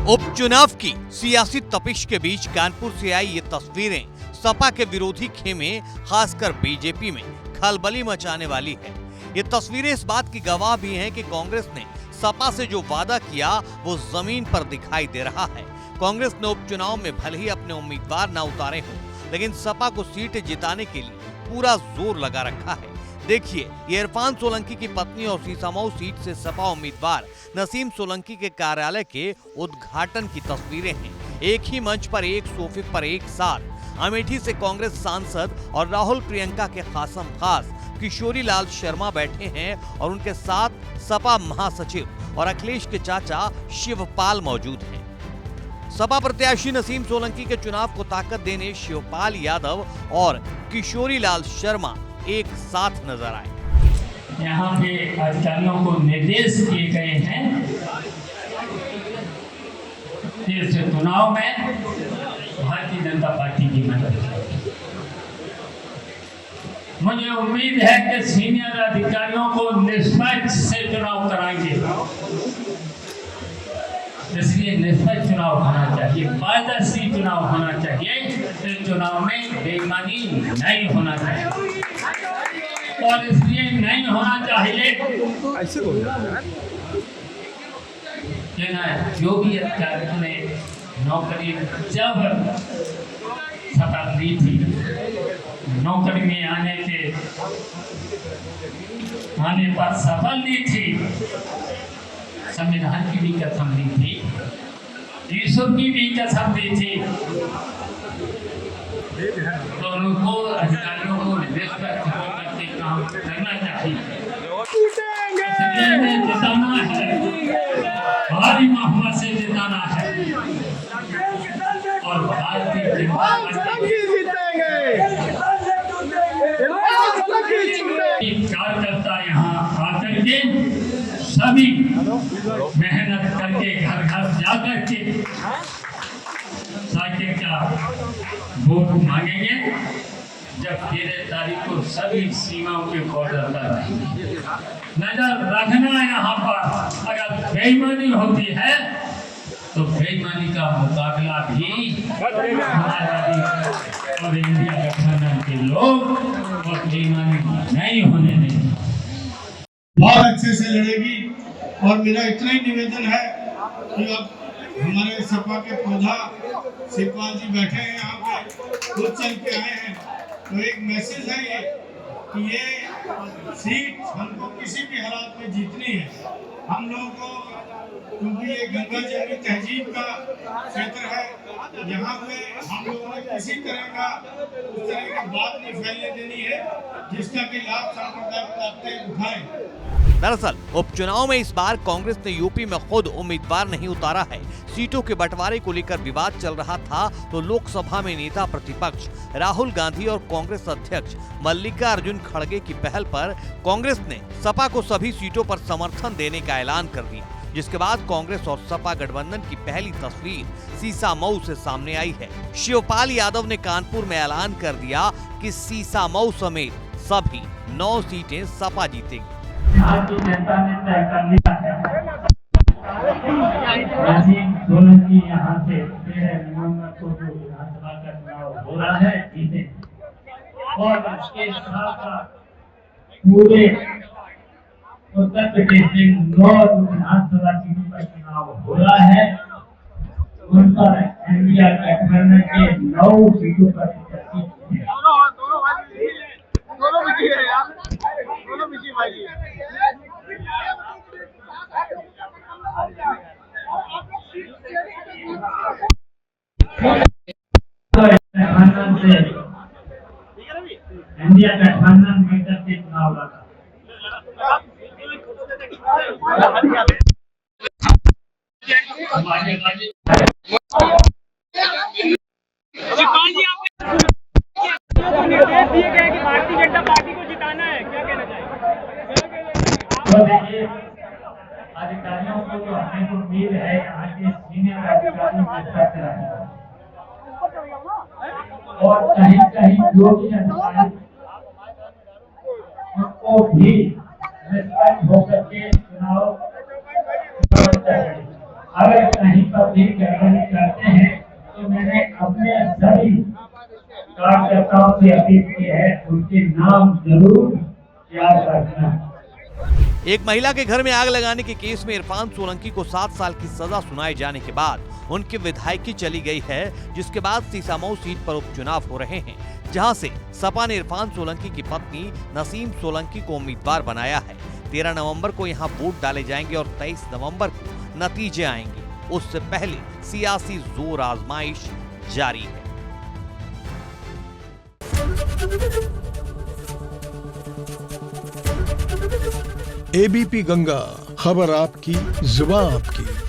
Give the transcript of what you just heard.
उपचुनाव की सियासी तपिश के बीच कानपुर से आई ये तस्वीरें सपा के विरोधी खेमे खासकर बीजेपी में खलबली मचाने वाली है। ये तस्वीरें इस बात की गवाह भी हैं कि कांग्रेस ने सपा से जो वादा किया वो जमीन पर दिखाई दे रहा है। कांग्रेस ने उपचुनाव में भले ही अपने उम्मीदवार न उतारे हों, लेकिन सपा को सीट जिताने के लिए पूरा जोर लगा रखा है। देखिए, ये इरफान सोलंकी की पत्नी और सीसामऊ सीट से सपा उम्मीदवार नसीम सोलंकी के कार्यालय के उद्घाटन की तस्वीरें हैं। एक ही मंच पर एक सोफे पर एक साथ अमेठी से कांग्रेस सांसद और राहुल प्रियंका के खासम खास किशोरी लाल शर्मा बैठे हैं और उनके साथ सपा महासचिव और अखिलेश के चाचा शिवपाल मौजूद हैं। सपा प्रत्याशी नसीम सोलंकी के चुनाव को ताकत देने शिवपाल यादव और किशोरी लाल शर्मा एक साथ नजर आए। यहाँ पे अधिकारियों को निर्देश दिए गए हैं कि इस चुनाव में भारतीय जनता पार्टी की मदद। मुझे उम्मीद है कि सीनियर अधिकारियों को निष्पक्ष से चुनाव कराएंगे, इसलिए निष्पक्ष चुनाव होना चाहिए, पारदर्शी चुनाव होना चाहिए। इस चुनाव में बेईमानी नहीं होना चाहिए और इसलिए नहीं होना चाहिए ऐसे जो भी अधिकारियों ने नौकरी जब शपथ ली थी, नौकरी में आने पर सफल ली थी, संविधान की भी कसम ली थी, ईश्वर की भी कसम दी थी, तो उनको अधिकारियों को रिस्पेक्ट करके काम करना चाहिए। जिताना है, भारी बहुमत से जिताना है और भारतीय जनता पार्टी कार्यकर्ता यहाँ आकर के सभी मेहनत करके घर घर जाकर के साइकिल का वोट मांगेंगे। जब 13 तारीख को सभी सीमाओं के बॉर्डर रहेंगे, नजर रखना यहाँ पर। अगर बेईमानी होती है तो बेईमानी का मुकाबला भी समाजवादी और इंडिया गठबंधन के लोग और बेईमानी नहीं होने देंगे। बहुत अच्छे से लड़ेगी और मेरा इतना ही निवेदन है कि अब हमारे सपा के पौधा शिवपाल जी बैठे हैं यहाँ पे, खुद चल के आए हैं, तो एक मैसेज है ये कि ये सीट हमको किसी भी हालात में जीतनी है। हम लोगों को, क्योंकि ये गंगा जमुनी तहजीब का क्षेत्र है, यहाँ पे हम लोगों ने किसी तरह का उस तरह की बात नहीं फैलने देनी है जिसका कि लाभ सांप्रदायिक ताकतें उठाएं। दरअसल उपचुनाव में इस बार कांग्रेस ने यूपी में खुद उम्मीदवार नहीं उतारा है। सीटों के बंटवारे को लेकर विवाद चल रहा था तो लोकसभा में नेता प्रतिपक्ष राहुल गांधी और कांग्रेस अध्यक्ष मल्लिकार्जुन खड़गे की पहल पर कांग्रेस ने सपा को सभी सीटों पर समर्थन देने का ऐलान कर दिया, जिसके बाद कांग्रेस और सपा गठबंधन की पहली तस्वीर सीसामऊ से सामने आई है। शिवपाल यादव ने कानपुर में ऐलान कर दिया कि सीसामऊ समेत सभी 9 सीटें सपा जीतेगी। भारतीय जनता ने तय कर लिया है नसीम सोलंकी यहाँ से 13 नवंबर को जो विधानसभा का चुनाव हो रहा है जीते, और उसके साथ पूरे उत्तर प्रदेश में 9 विधानसभा सीटों का चुनाव हो रहा है। उन पर इंडिया गठबंधन के 9 सीटों पर इंडिया गठबंधन मिलकर के चुनाव लड़ा। निर्देश दिए गए कि भारतीय जनता पार्टी को जिताना है, क्या कहना चाहिए? अधिकारियों को तो हमें तो उम्मीद है यहाँ के सीनियर अधिकारियों के साथ रहेंगे और कहीं कहीं जो भी अधिकारी उनको भी निष्पक्ष होकर के चुनाव अगर कहीं पर भी से अपील की है, उनके नाम जरूर याद रखना। एक महिला के घर में आग लगाने के केस में इरफान सोलंकी को 7 साल की सजा सुनाए जाने के बाद उनकी विधायकी चली गई है, जिसके बाद सीसामऊ सीट पर उपचुनाव हो रहे हैं, जहां से सपा ने इरफान सोलंकी की पत्नी नसीम सोलंकी को उम्मीदवार बनाया है। 13 नवंबर को यहां वोट डाले जाएंगे और 23 नवंबर को नतीजे आएंगे। उससे पहले सियासी जोर आजमाइश जारी है। एबीपी गंगा, खबर आपकी, जुबान आपकी।